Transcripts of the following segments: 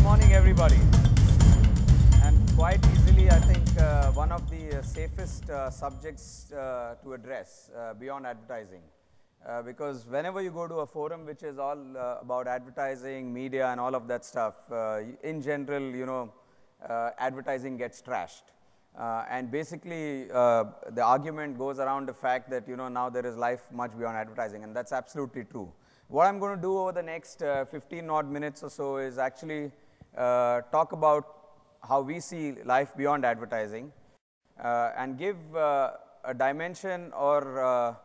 morning, everybody. And quite easily, I think one of the safest subjects to address beyond advertising. Because whenever you go to a forum which is all about advertising, media, and all of that stuff, in general, advertising gets trashed. And basically, the argument goes around the fact that, now there is life much beyond advertising, and that's absolutely true. What I'm going to do over the next 15 odd minutes or so is actually talk about how we see life beyond advertising and give a dimension or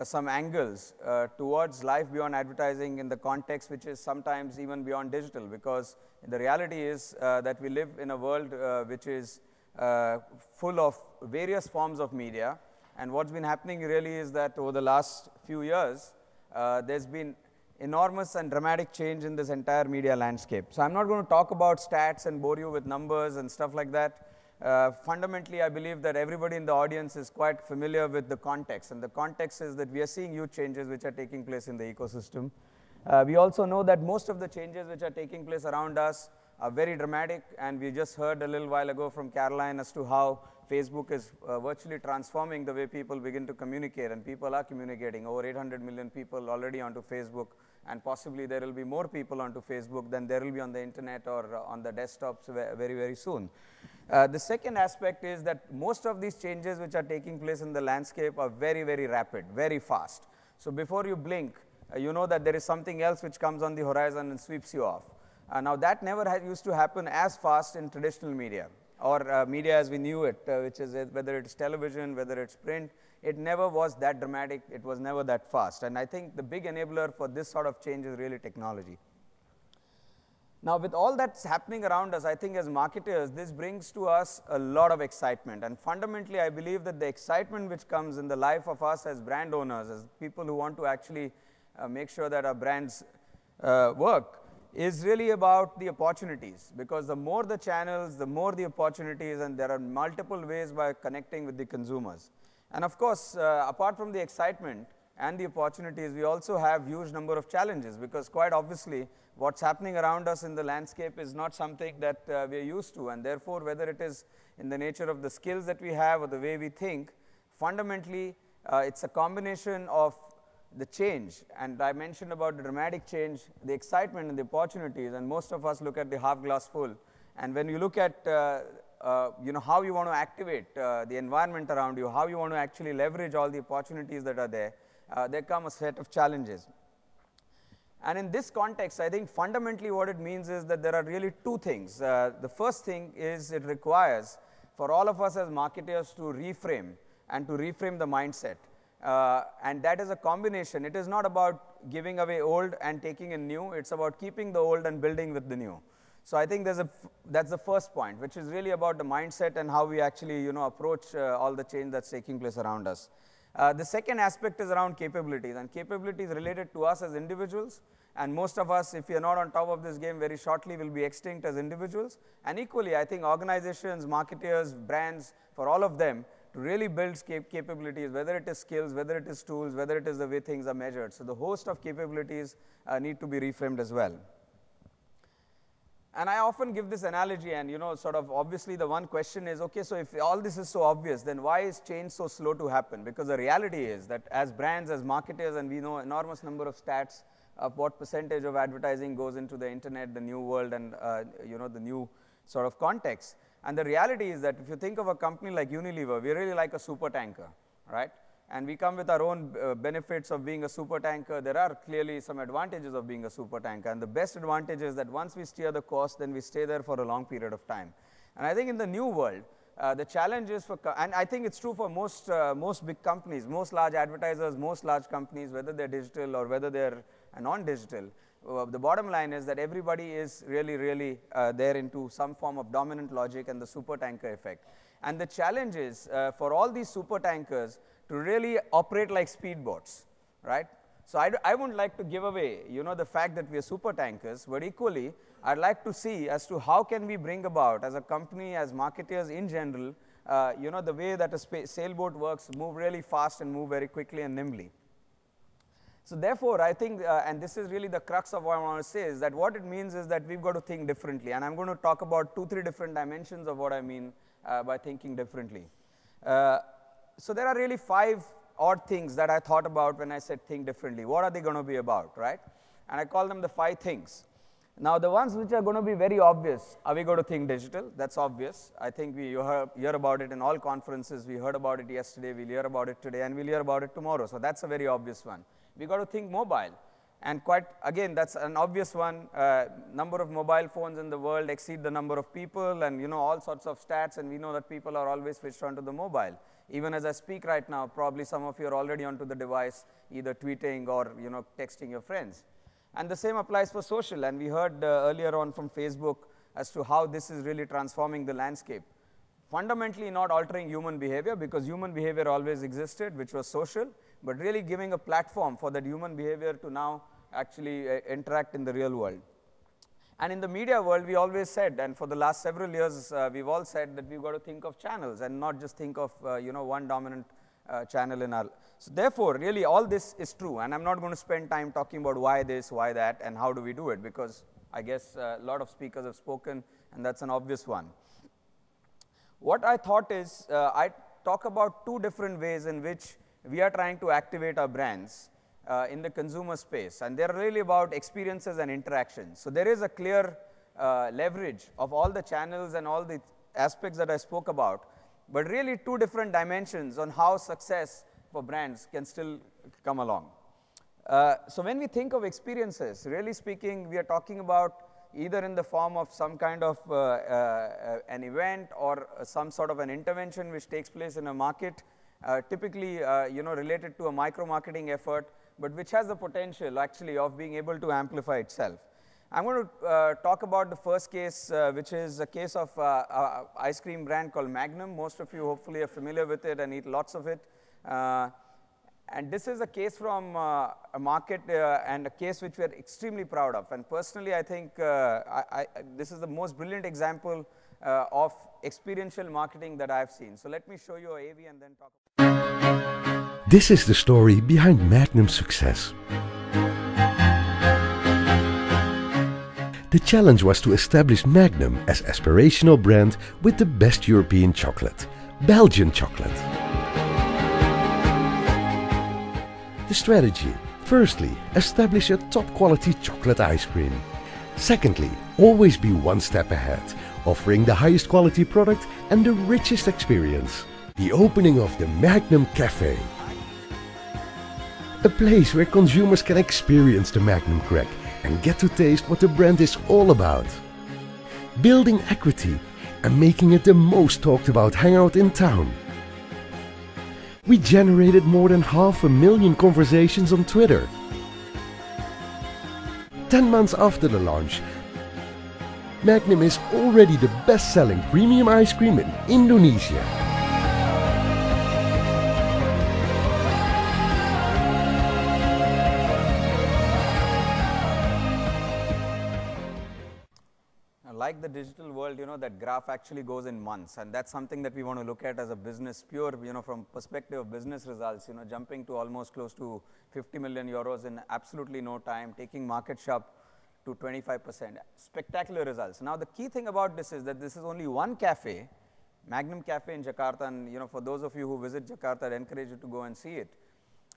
some angles towards life beyond advertising in the context which is sometimes even beyond digital, because the reality is that we live in a world which is full of various forms of media, and what's been happening really is that over the last few years there's been enormous and dramatic change in this entire media landscape. So I'm not going to talk about stats and bore you with numbers and stuff like that. Fundamentally, I believe that everybody in the audience is quite familiar with the context, and the context is that we are seeing huge changes which are taking place in the ecosystem. We also know that most of the changes which are taking place around us are very dramatic, and we just heard a little while ago from Caroline as to how Facebook is virtually transforming the way people begin to communicate, and people are communicating. Over 800 million people already onto Facebook, and possibly there will be more people onto Facebook than there will be on the internet or on the desktops very, very soon. The second aspect is that most of these changes which are taking place in the landscape are very, very rapid, very fast. So before you blink, you know that there is something else which comes on the horizon and sweeps you off. Now that never used to happen as fast in traditional media, or media as we knew it, which is whether it's television, whether it's print. It never was that dramatic, it was never that fast. And I think the big enabler for this sort of change is really technology. Now with all that's happening around us, I think as marketers, this brings to us a lot of excitement. And fundamentally, I believe that the excitement which comes in the life of us as brand owners, as people who want to actually make sure that our brands work, is really about the opportunities. Because the more the channels, the more the opportunities, and there are multiple ways by connecting with the consumers. And of course, apart from the excitement and the opportunities, we also have huge number of challenges, because quite obviously, what's happening around us in the landscape is not something that we are used to, and therefore, whether it is in the nature of the skills that we have or the way we think, fundamentally, it's a combination of the change. And I mentioned about the dramatic change, the excitement and the opportunities, and most of us look at the half glass full. And when you look at how you want to activate the environment around you, how you want to actually leverage all the opportunities that are there, there come a set of challenges. And in this context, I think fundamentally what it means is that there are really two things. The first thing is it requires for all of us as marketers to reframe and to reframe the mindset. And that is a combination. It is not about giving away old and taking in new. It's about keeping the old and building with the new. So I think that's the first point, which is really about the mindset and how we actually approach all the change that's taking place around us. The second aspect is around capabilities, and capabilities related to us as individuals. And most of us, if we are not on top of this game, very shortly will be extinct as individuals. And equally, I think organizations, marketers, brands, for all of them, to really build capabilities, whether it is skills, whether it is tools, whether it is the way things are measured. So the host of capabilities need to be reframed as well. And I often give this analogy, and sort of obviously the one question is, okay, so if all this is so obvious, then why is change so slow to happen? Because the reality is that as brands, as marketers, and we know enormous number of stats of what percentage of advertising goes into the internet, the new world, and the new sort of context. And the reality is that if you think of a company like Unilever, we're really like a super tanker, right? And we come with our own benefits of being a super tanker. There are clearly some advantages of being a super tanker. And the best advantage is that once we steer the course, then we stay there for a long period of time. And I think in the new world, the challenge is and I think it's true for most big companies, most large advertisers, most large companies, whether they're digital or whether they're non-digital. The bottom line is that everybody is really there into some form of dominant logic and the super tanker effect. And the challenge is for all these super tankers to really operate like speedboats, right? So I wouldn't like to give away, the fact that we are super tankers, but equally, I'd like to see as to how can we bring about, as a company, as marketers in general, the way that a sailboat works, move really fast and move very quickly and nimbly. So therefore, I think, and this is really the crux of what I want to say, is that what it means is that we've got to think differently. And I'm going to talk about 2-3 different dimensions of what I mean by thinking differently. So there are really 5 odd things that I thought about when I said think differently. What are they going to be about, right? And I call them the 5 things. Now, the ones which are going to be very obvious, are we going to think digital? That's obvious. I think we hear about it in all conferences. We heard about it yesterday, we'll hear about it today, and we'll hear about it tomorrow. So that's a very obvious one. We got to think mobile. And quite, again, that's an obvious one. Number of mobile phones in the world exceed the number of people, and you know, all sorts of stats, and we know that people are always switched onto the mobile. Even as I speak right now, probably some of you are already onto the device, either tweeting or, you know, texting your friends. And the same applies for social, and we heard earlier on from Facebook as to how this is really transforming the landscape. Fundamentally not altering human behavior, because human behavior always existed, which was social, but really giving a platform for that human behavior to now actually interact in the real world. And in the media world, we always said, and for the last several years, we've all said that we've got to think of channels and not just think of you know, one dominant channel in our. So therefore, really all this is true, and I'm not going to spend time talking about why this, why that, and how do we do it, because I guess a lot of speakers have spoken, and that's an obvious one. What I thought is, I talk about 2 different ways in which we are trying to activate our brands in the consumer space, and they're really about experiences and interactions. So there is a clear leverage of all the channels and all the aspects that I spoke about, but really 2 different dimensions on how success for brands can still come along. So when we think of experiences, really speaking, we are talking about either in the form of some kind of an event or some sort of an intervention which takes place in a market, typically you know, related to a micro-marketing effort, but which has the potential actually of being able to amplify itself. I'm going to talk about the first case, which is a case of ice cream brand called Magnum. Most of you hopefully are familiar with it and eat lots of it. And this is a case from a market and a case which we are extremely proud of. And personally, I think this is the most brilliant example of experiential marketing that I've seen. So let me show you a AV and then talk about. This is the story behind Magnum's success. The challenge was to establish Magnum as aspirational brand with the best European chocolate, Belgian chocolate. The strategy: firstly, establish a top quality chocolate ice cream. Secondly, always be one step ahead, offering the highest quality product and the richest experience. The opening of the Magnum Cafe. A place where consumers can experience the Magnum crack and get to taste what the brand is all about. Building equity and making it the most talked about hangout in town. We generated more than 500,000 conversations on Twitter. 10 months after the launch, Magnum is already the best-selling premium ice cream in Indonesia. Like the digital world, you know, that graph actually goes in months, and that's something that we want to look at as a business, pure, you know, from perspective of business results, you know, jumping to almost close to 50 million euros in absolutely no time, taking market share to 25%. Spectacular results. Now, the key thing about this is that this is only one cafe, Magnum Cafe in Jakarta, and, you know, for those of you who visit Jakarta, I'd encourage you to go and see it.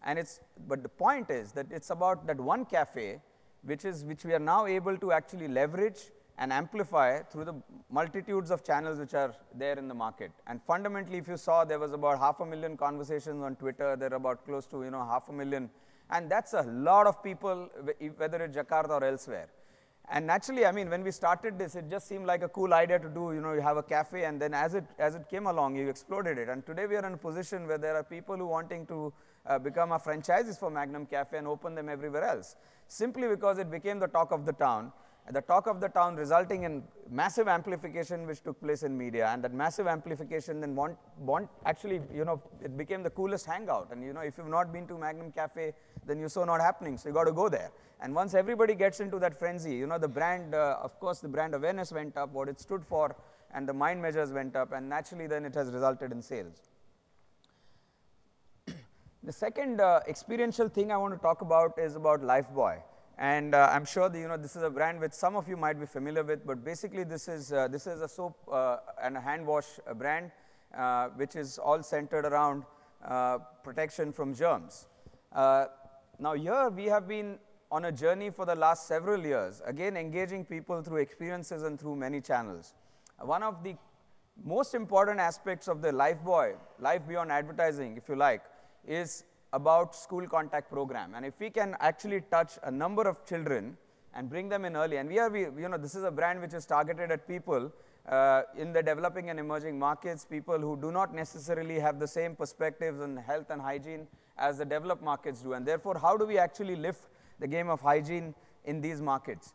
And but the point is that it's about that one cafe, which we are now able to actually leverage and amplify through the multitudes of channels which are there in the market. And fundamentally, if you saw, there was about 500,000 conversations on Twitter, there are about close to, you know, 500,000, and that's a lot of people, whether it's Jakarta or elsewhere. And naturally, I mean, when we started this, it just seemed like a cool idea to do, you know, you have a cafe, and then as it came along, you exploded it. And today we are in a position where there are people who wanting to become our franchises for Magnum Cafe and open them everywhere else, simply because it became the talk of the town. The talk of the town resulting in massive amplification which took place in media, and that massive amplification then actually, you know, it became the coolest hangout. And, you know, if you've not been to Magnum Cafe, then you saw not happening, so you got to go there. And once everybody gets into that frenzy, you know, the brand, of course, the brand awareness went up, what it stood for, and the mind measures went up, and naturally then it has resulted in sales. The second experiential thing I want to talk about is about Lifebuoy. And I'm sure that, this is a brand which some of you might be familiar with, but basically this is a soap and a hand wash brand which is all centered around protection from germs. Now here we have been on a journey for the last several years, again engaging people through experiences and through many channels. One of the most important aspects of the Lifebuoy, Life Beyond Advertising, if you like, is about school contact program. And if we can actually touch a number of children and bring them in early, and this is a brand which is targeted at people in the developing and emerging markets, people who do not necessarily have the same perspectives on health and hygiene as the developed markets do. And therefore, how do we actually lift the game of hygiene in these markets?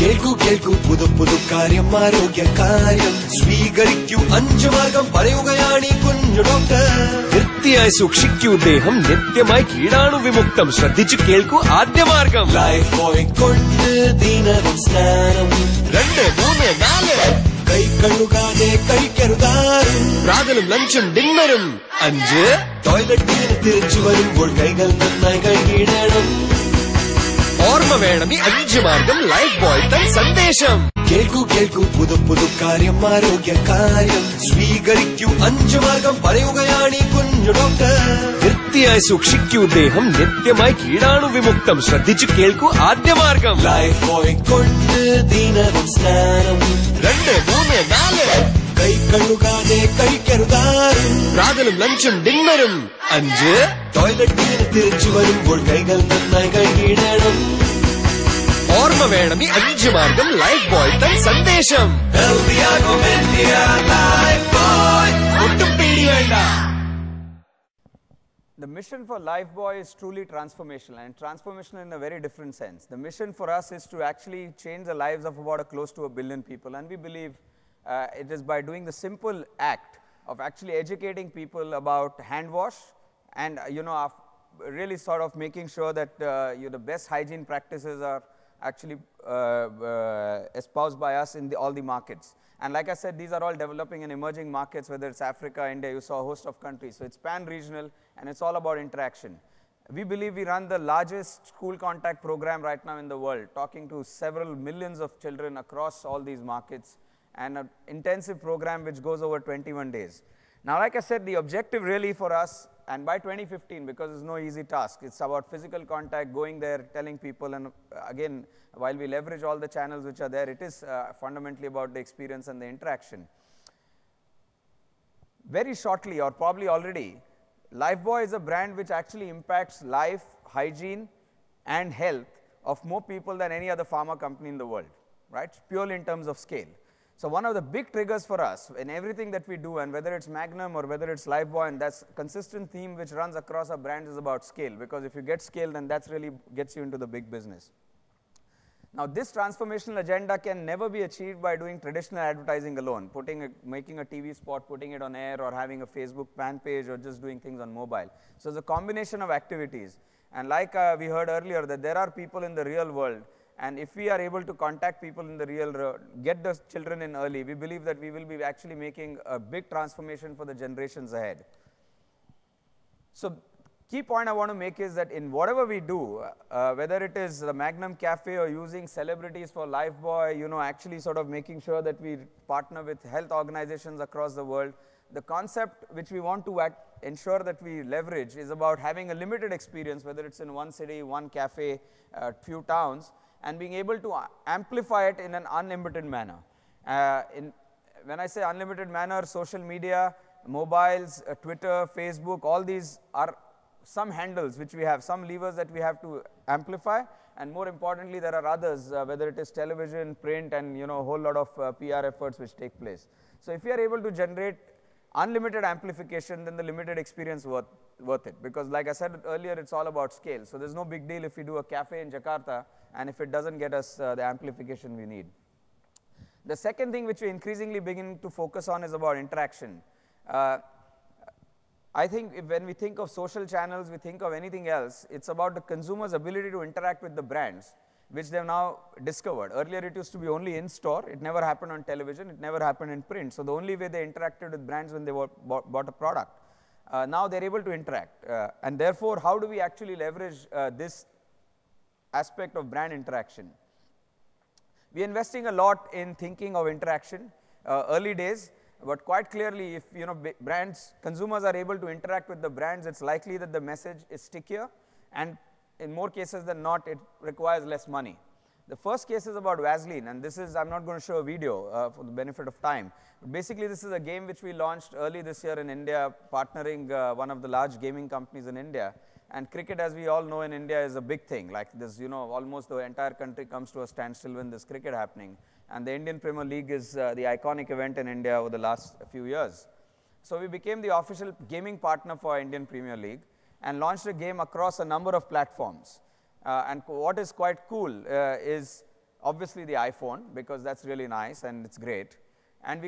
കേൾക്കൂ കേൾക്കൂ പുതു പുതു കാര്യം ആരോഗ്യ കാര്യം സ്വീകരിക്കൂ 5 മാർഗം പറയുകയാണ് ഈ കുഞ്ഞു ഡോക്ടർ വൃത്തിയായി സൂക്ഷിക്കൂ ദേഹം നിത്യമായി കീടാണു വിമുക്തം ശ്രദ്ധിച്ചു കേൾക്കൂ ആദ്യ മാർഗം ലൈഫ് ബോയ് കൊണ്ട് ദിനവും സ്നാനം 2 3 4 കൈ കഴുകാതെ കഴിക്കരുതാരും പ്രാതലും ലഞ്ചും ഡിന്നറും 5 ടോയ്ലറ്റിൽ തിരിച്ചു വരുമ്പോൾ കൈകൾ നന്നായി കഴുകിയിടണം ഓർമ്മ വേണം ഈ 5 മാർഗം ലൈഫ് ബോയ് തൻ സന്ദേശം കേൾക്കൂ കേൾക്കൂ പുതു പുതു കാര്യം ആരോഗ്യ കാര്യം സ്വീകരിക്കൂ 5 മാർഗം പറയുകയാണ് ഈ കുഞ്ഞു ഡോക്ടർ വൃത്തിയായി സൂക്ഷിക്കൂ ദേഹം നിത്യമായി കീടാണു വിമുക്തം ശ്രദ്ധിച്ചു കേൾക്കൂ ആദ്യ മാർഗം ലൈഫ് ബോയ് കൊണ്ട് ദിനവും സ്നാനം 2 3 4 കൈ കഴുകാതെ കഴിക്കരുതാരും പ്രാതലും ലഞ്ചും ഡിന്നറും 5 ടോയ്ലറ്റിൽ തിരിച്ചു വരുമ്പോൾ കൈകൾ നന്നായി കഴുകിയിടണം ഓർമ്മ വേണം ഈ 5 മാർഗം ലൈഫ് ബോയ് തൻ സന്ദേശം ഒട്ടും പേടി വേണ്ട. The mission for Lifebuoy is truly transformational, and transformational in a very different sense. The mission for us is to actually change the lives of about close to 1 billion people, and we believe it is by doing the simple act of actually educating people about hand wash and really sort of making sure that the best hygiene practices are actually espoused by us in all the markets. And like I said, these are all developing and emerging markets, whether it's Africa, India, you saw a host of countries. So it's pan-regional and it's all about interaction. We believe we run the largest school contact program right now in the world, talking to several millions of children across all these markets, and an intensive program which goes over 21 days. Now, like I said, the objective really for us, and by 2015, because it's no easy task, it's about physical contact, going there, telling people, and again, while we leverage all the channels which are there, it is fundamentally about the experience and the interaction. Very shortly, or probably already, Lifebuoy is a brand which actually impacts life, hygiene, and health of more people than any other pharma company in the world, right? Purely in terms of scale. So one of the big triggers for us in everything that we do, and whether it's Magnum or whether it's Lifebuoy, and that's a consistent theme which runs across our brands, is about scale. Because if you get scale, then that's really gets you into the big business. Now, this transformational agenda can never be achieved by doing traditional advertising alone, making a TV spot, putting it on air, or having a Facebook fan page, or just doing things on mobile. So it's a combination of activities. And like we heard earlier, that there are people in the real world, and if we are able to contact people in the real world, get the children in early, we believe that we will be actually making a big transformation for the generations ahead. So key point I want to make is that in whatever we do, whether it is the Magnum Cafe or using celebrities for Lifebuoy, actually sort of making sure that we partner with health organizations across the world, the concept which we want to ensure that we leverage is about having a limited experience, whether it's in one city, one cafe, few towns, and being able to amplify it in an unlimited manner. When I say unlimited manner, social media, mobiles, Twitter, Facebook, all these are some handles which we have, some levers that we have to amplify, and more importantly, there are others, whether it is television, print, and a whole lot of PR efforts which take place. So if we are able to generate unlimited amplification, then the limited experience worth it. Because like I said earlier, it's all about scale. So there's no big deal if we do a cafe in Jakarta, and if it doesn't get us the amplification we need. The second thing which we increasingly begin to focus on is about interaction. I think when we think of social channels, we think of anything else, it's about the consumer's ability to interact with the brands, which they've now discovered. Earlier it used to be only in store, it never happened on television, it never happened in print. So the only way they interacted with brands when they bought a product. now they're able to interact. And therefore, how do we actually leverage this aspect of brand interaction? We're investing a lot in thinking of interaction, early days, but quite clearly if consumers are able to interact with the brands, it's likely that the message is stickier, and in more cases than not, it requires less money. The first case is about Vaseline, and this is, I'm not going to show a video for the benefit of time. But basically, this is a game which we launched early this year in India, partnering one of the large gaming companies in India. And cricket, as we all know in India, is a big thing. Like this, almost the entire country comes to a standstill when there's cricket happening. And the Indian Premier League is the iconic event in India over the last few years. So we became the official gaming partner for Indian Premier League and launched a game across a number of platforms. And what is quite cool is obviously the iPhone, because that's really nice and it's great. And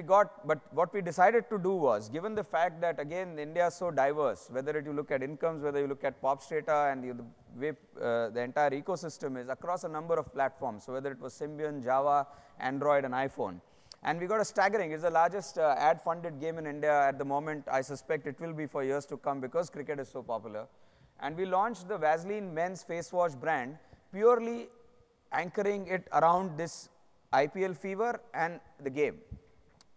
but what we decided to do was, given the fact that again India is so diverse, whether you look at incomes, whether you look at pop strata, and the way the entire ecosystem is across a number of platforms, so whether it was Symbian, Java, Android and iPhone. And we got a staggering, it's the largest ad-funded game in India at the moment. I suspect it will be for years to come because cricket is so popular. And we launched the Vaseline men's face wash brand, purely anchoring it around this IPL fever and the game.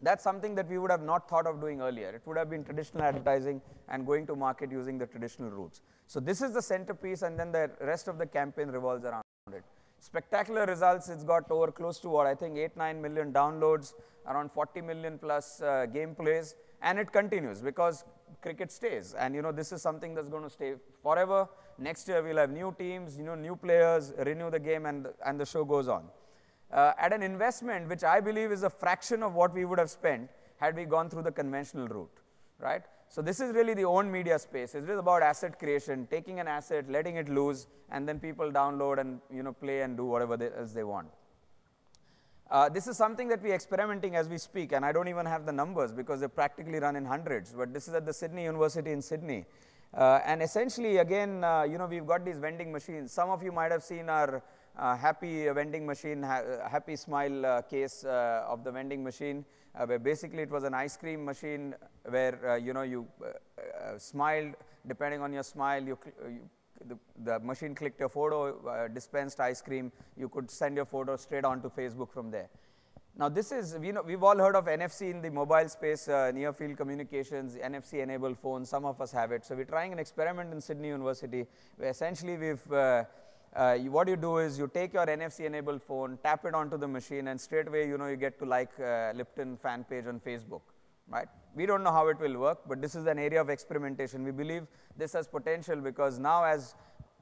That's something that we would have not thought of doing earlier. It would have been traditional advertising and going to market using the traditional routes. So this is the centerpiece, and then the rest of the campaign revolves around it. Spectacular results. It's got over close to what I think 8-9 million downloads, around 40 million plus gameplays, and it continues because cricket stays. And this is something that's going to stay forever. Next year we'll have new teams, new players, renew the game, and the show goes on. At an investment which I believe is a fraction of what we would have spent had we gone through the conventional route, right? So this is really the owned media space. It's really about asset creation, taking an asset, letting it loose, and then people download and play and do whatever else they want. This is something that we're experimenting as we speak, and I don't even have the numbers because they're practically run in hundreds, but this is at the Sydney University in Sydney. And essentially, again, we've got these vending machines. Some of you might have seen our happy vending machine, happy smile case of the vending machine, where basically it was an ice cream machine where you smiled. Depending on your smile, the machine clicked your photo, dispensed ice cream. You could send your photo straight onto Facebook from there. Now this is, we've all heard of NFC in the mobile space, near field communications, NFC enabled phones. Some of us have it. So we're trying an experiment in Sydney University where essentially what you do is you take your NFC enabled phone, tap it onto the machine, and straight away you get to like Lipton fan page on Facebook, right? We don't know how it will work, but this is an area of experimentation. We believe this has potential because now as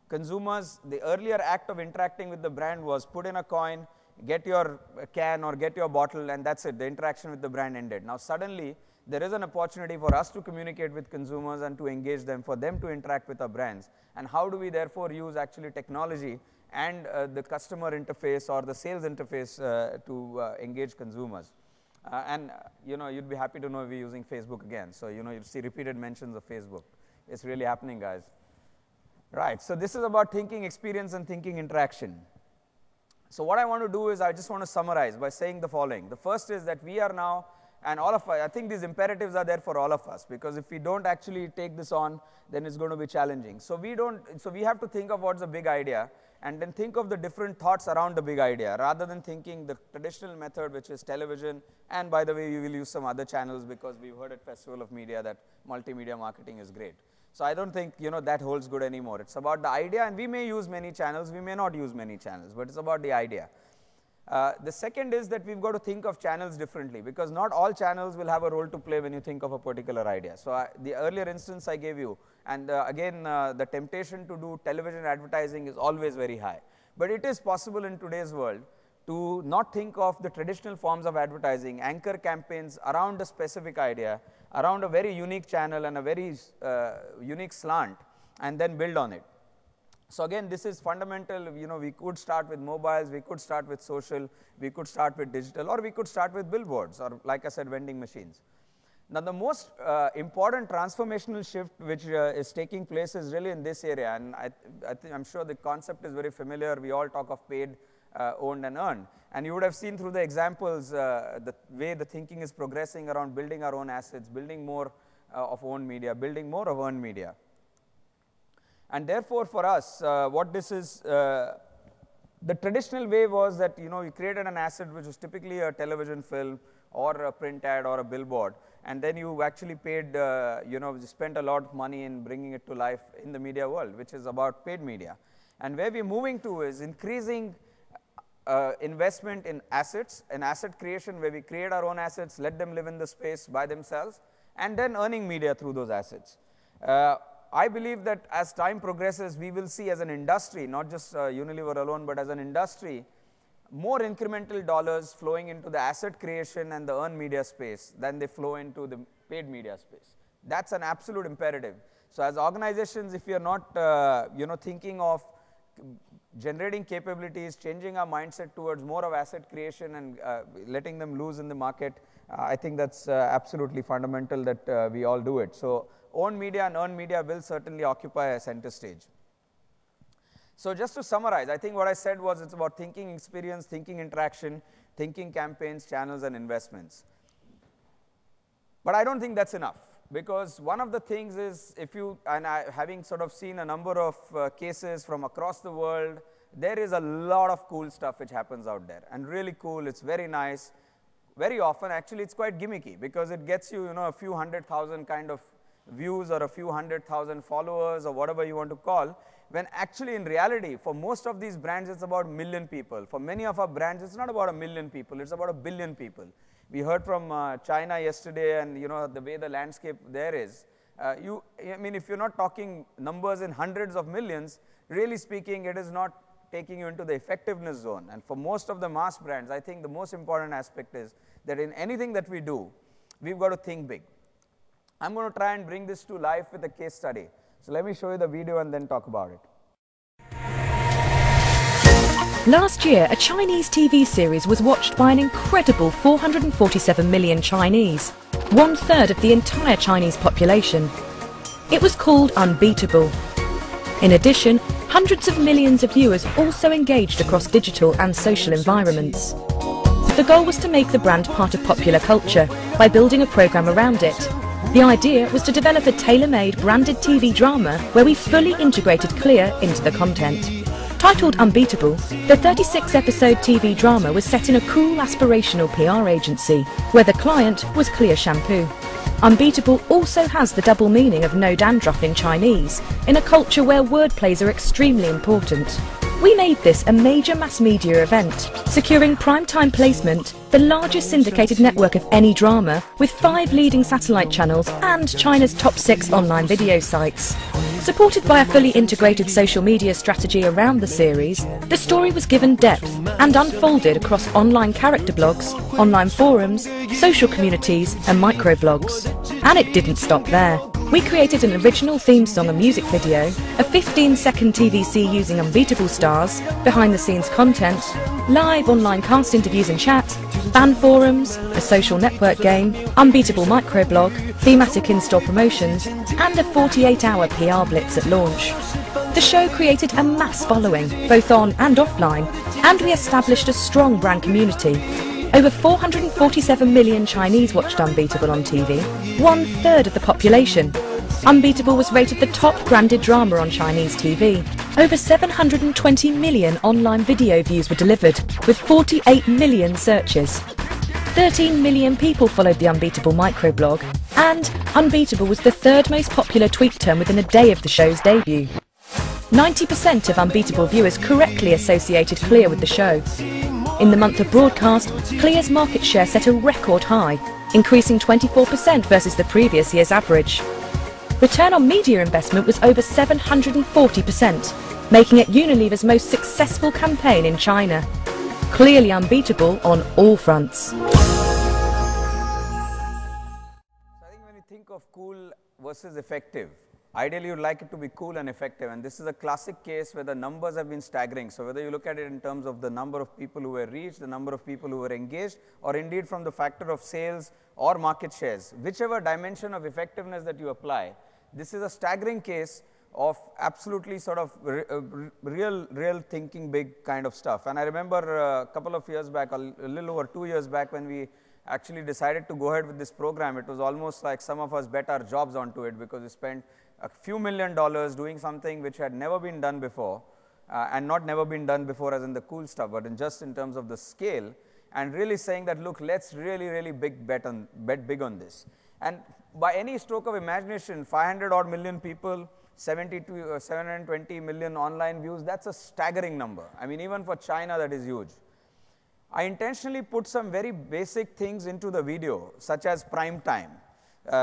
consumers, the earlier act of interacting with the brand was put in a coin, get your can or get your bottle, and that's it. The interaction with the brand ended. Now suddenly there is an opportunity for us to communicate with consumers and to engage them, for them to interact with our brands. And how do we therefore use actually technology and the customer interface or the sales interface to engage consumers? You'd be happy to know we're using Facebook again. So you'll see repeated mentions of Facebook. It's really happening, guys. Right, so this is about thinking experience and thinking interaction. So what I want to do is I just want to summarize by saying the following. The first is that we are now, and all of us, I think these imperatives are there for all of us, because if we don't actually take this on, then it's going to be challenging. So we have to think of what's the big idea, and then think of the different thoughts around the big idea, rather than thinking the traditional method, which is television. And by the way, we will use some other channels because we've heard at Festival of Media that multimedia marketing is great. So I don't think that holds good anymore. It's about the idea, and we may use many channels, we may not use many channels, but it's about the idea. The second is that we've got to think of channels differently, because not all channels will have a role to play when you think of a particular idea. So the earlier instance I gave you, and again the temptation to do television advertising is always very high. But it is possible in today's world to not think of the traditional forms of advertising, anchor campaigns around a specific idea, around a very unique channel and a very unique slant, and then build on it. So again, this is fundamental. We could start with mobiles, we could start with social, we could start with digital, or we could start with billboards, or like I said, vending machines. Now the most important transformational shift which is taking place is really in this area, and I'm sure the concept is very familiar. We all talk of paid, owned and earned, and you would have seen through the examples the way the thinking is progressing around building our own assets, building more of owned media, building more of earned media. And therefore, for us, what this is, the traditional way was that, you created an asset which was typically a television film or a print ad or a billboard, and then you actually paid, spent a lot of money in bringing it to life in the media world, which is about paid media. And where we're moving to is increasing investment in assets, an asset creation where we create our own assets, let them live in the space by themselves, and then earning media through those assets. I believe that as time progresses, we will see as an industry, not just Unilever alone, but as an industry, more incremental dollars flowing into the asset creation and the earned media space than they flow into the paid media space. That's an absolute imperative. So as organizations, if you're not thinking of generating capabilities, changing our mindset towards more of asset creation and letting them loose in the market, I think that's absolutely fundamental that we all do it. So owned media and earned media will certainly occupy a center stage. So just to summarize, I think what I said was it's about thinking experience, thinking interaction, thinking campaigns, channels, and investments. But I don't think that's enough, because one of the things is, having sort of seen a number of cases from across the world, there is a lot of cool stuff which happens out there, and really cool, it's very nice. Very often, actually, it's quite gimmicky, because it gets you, a few 100,000 kind of views or a few 100,000 followers or whatever you want to call, when actually in reality, for most of these brands, it's about 1 million people. For many of our brands, it's not about 1 million people, it's about 1 billion people. We heard from China yesterday, and the way the landscape there is. I mean, if you're not talking numbers in hundreds of millions, really speaking, it is not taking you into the effectiveness zone. And for most of the mass brands, I think the most important aspect is that in anything that we do, we've got to think big. I'm going to try and bring this to life with a case study. So let me show you the video and then talk about it. Last year, a Chinese TV series was watched by an incredible 447 million Chinese, 1/3 of the entire Chinese population. It was called Unbeatable. In addition, hundreds of millions of viewers also engaged across digital and social environments. The goal was to make the brand part of popular culture by building a program around it. The idea was to develop a tailor-made branded TV drama where we fully integrated Clear into the content. Titled Unbeatable, the 36-episode TV drama was set in a cool aspirational PR agency, where the client was Clear Shampoo. Unbeatable also has the double meaning of no dandruff in Chinese, in a culture where wordplays are extremely important. We made this a major mass media event, securing primetime placement, the largest syndicated network of any drama, with 5 leading satellite channels and China's top 6 online video sites. Supported by a fully integrated social media strategy around the series, the story was given depth and unfolded across online character blogs, online forums, social communities and microblogs. And it didn't stop there. We created an original theme song and music video, a 15-second TVC using Unbeatable stars, behind-the-scenes content, live online cast interviews and chat, fan forums, a social network game, Unbeatable microblog, thematic in-store promotions, and a 48-hour PR blitz at launch. The show created a mass following, both on and offline, and we established a strong brand community. Over 447 million Chinese watched Unbeatable on TV, 1/3 of the population. Unbeatable was rated the top branded drama on Chinese TV. Over 720 million online video views were delivered, with 48 million searches. 13 million people followed the Unbeatable microblog, and Unbeatable was the 3rd most popular tweet term within a day of the show's debut. 90% of Unbeatable viewers correctly associated Clear with the show. In the month of broadcast, Clear's market share set a record high, increasing 24% versus the previous year's average. Return on media investment was over 740%, making it Unilever's most successful campaign in China. Clearly unbeatable on all fronts. So I think when you think of cool versus effective, ideally you'd like it to be cool and effective, and this is a classic case where the numbers have been staggering. So whether you look at it in terms of the number of people who were reached, the number of people who were engaged, or indeed from the factor of sales or market shares, whichever dimension of effectiveness that you apply, this is a staggering case of absolutely sort of real thinking big kind of stuff. And I remember a couple of years back, a little over 2 years back, when we actually decided to go ahead with this program, it was almost like some of us bet our jobs onto it, because we spent a few $1 million doing something which had never been done before, and not never been done before as in the cool stuff, but just in terms of the scale, and really saying that, look, let's really bet big on this. And by any stroke of imagination, 500 odd million people, 720 million online views, that's a staggering number. I mean, even for China, that is huge. I intentionally put some very basic things into the video, such as prime time,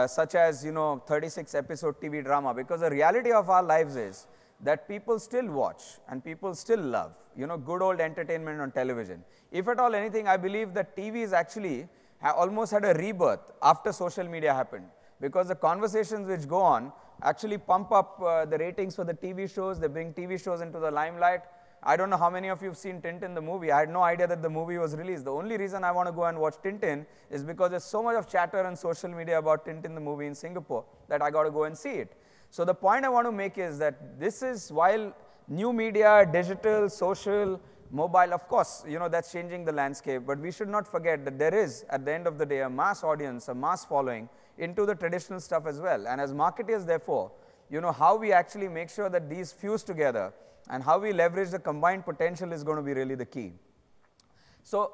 such as, 36 episode TV drama, because the reality of our lives is that people still watch and people still love, good old entertainment on television. If at all anything, I believe that TV is actually almost had a rebirth after social media happened, because the conversations which go on actually pump up the ratings for the TV shows. They bring TV shows into the limelight. I don't know how many of you have seen Tintin the movie. I had no idea that the movie was released. The only reason I want to go and watch Tintin is because there's so much of chatter on social media about Tintin the movie in Singapore that I got to go and see it. So the point I want to make is that this is, while new media, digital, social, mobile, of course, that's changing the landscape, but we should not forget that there is, at the end of the day, a mass audience, a mass following into the traditional stuff as well. And as marketers, therefore, how we actually make sure that these fuse together and how we leverage the combined potential is going to be really the key. So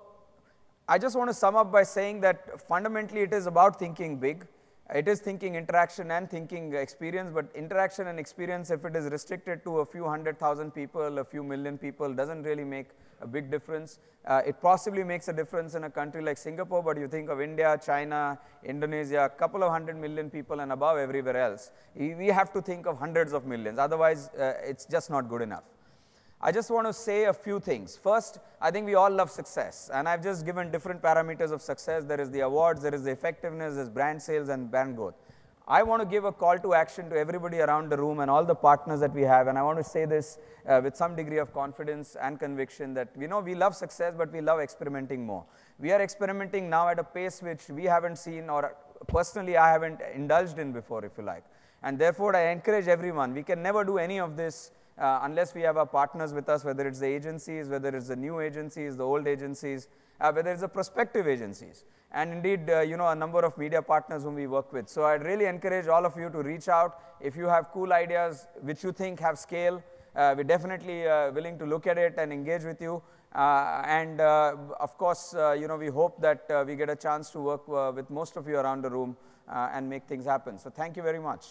I just want to sum up by saying that fundamentally it is about thinking big. It is thinking interaction and thinking experience, but interaction and experience, if it is restricted to a few 100,000 people, a few million people, doesn't really make a big difference. It possibly makes a difference in a country like Singapore, but you think of India, China, Indonesia, a couple of 100 million people and above everywhere else. We have to think of hundreds of millions, otherwise it's just not good enough. I just want to say a few things. First, I think we all love success, and I've just given different parameters of success. There is the awards, there is the effectiveness, there's brand sales and brand growth. I want to give a call to action to everybody around the room and all the partners that we have, and I want to say this with some degree of confidence and conviction that we love success, but we love experimenting more. We are experimenting now at a pace which we haven't seen, or personally I haven't indulged in before, if you like. And therefore, I encourage everyone, we can never do any of this unless we have our partners with us, whether it's the agencies, whether it's the new agencies, the old agencies, whether it's the prospective agencies, and indeed, a number of media partners whom we work with. So I'd really encourage all of you to reach out. If you have cool ideas which you think have scale, we're definitely willing to look at it and engage with you. Of course, we hope that we get a chance to work with most of you around the room and make things happen. So thank you very much.